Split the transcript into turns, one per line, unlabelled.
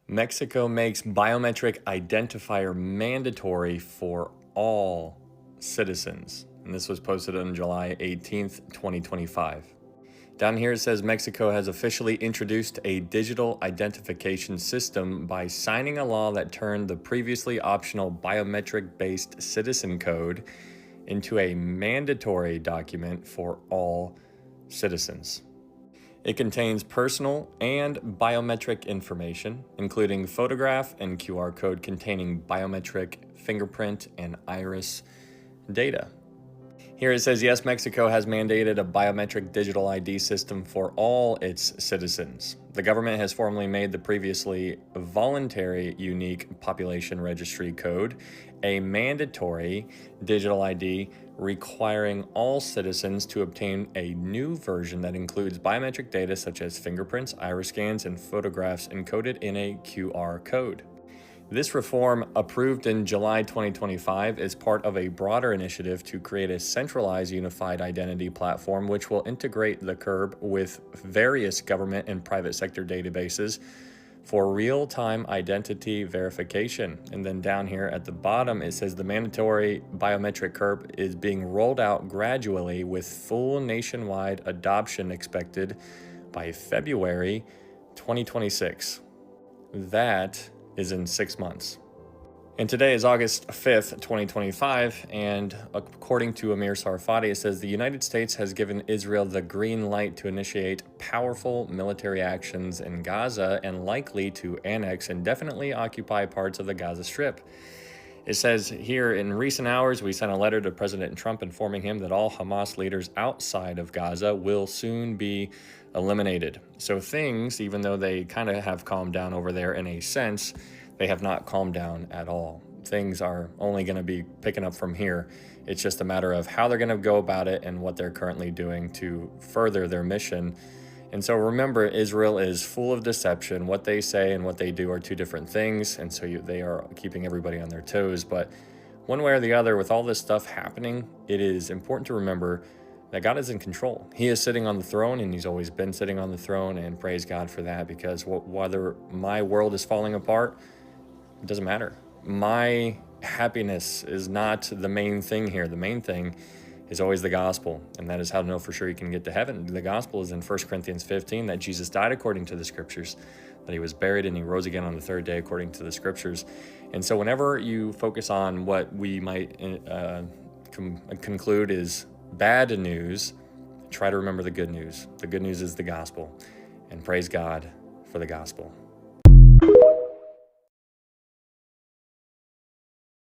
Mexico makes biometric identifier mandatory for all citizens. And this was posted on July 18th, 2025. Down here it says Mexico has officially introduced a digital identification system by signing a law that turned the previously optional biometric-based citizen code into a mandatory document for all citizens. It contains personal and biometric information, including photograph and QR code containing biometric, fingerprint, and iris data. Here it says, yes, Mexico has mandated a biometric digital ID system for all its citizens. The government has formally made the previously voluntary unique population registry code a mandatory digital ID, requiring all citizens to obtain a new version that includes biometric data such as fingerprints, iris scans, and photographs encoded in a QR code. This reform, approved in July 2025, is part of a broader initiative to create a centralized unified identity platform which will integrate the CERB with various government and private sector databases for real-time identity verification. And then down here at the bottom, it says the mandatory biometric CERB is being rolled out gradually with full nationwide adoption expected by February 2026. That is in 6 months. And today is August 5th, 2025, and according to Amir Sarfati, it says the United States has given Israel the green light to initiate powerful military actions in Gaza and likely to annex and definitely occupy parts of the Gaza Strip. It says here, in recent hours, we sent a letter to President Trump informing him that all Hamas leaders outside of Gaza will soon be eliminated. So things, even though they kind of have calmed down over there in a sense, they have not calmed down at all. Things are only going to be picking up from here. It's just a matter of how they're going to go about it and what they're currently doing to further their mission. And so remember, Israel is full of deception. What they say and what they do are two different things. And so they are keeping everybody on their toes. But one way or the other, with all this stuff happening, it is important to remember that God is in control. He is sitting on the throne, and he's always been sitting on the throne, and praise God for that, because whether my world is falling apart, it doesn't matter. My happiness is not the main thing here. The main thing is always the gospel, and that is how to know for sure you can get to heaven. The gospel is in 1 Corinthians 15, that Jesus died according to the scriptures, that he was buried, and he rose again on the third day according to the scriptures. And so whenever you focus on what we might conclude is bad news, try to remember the good news. The good news is the gospel, and praise God for the gospel.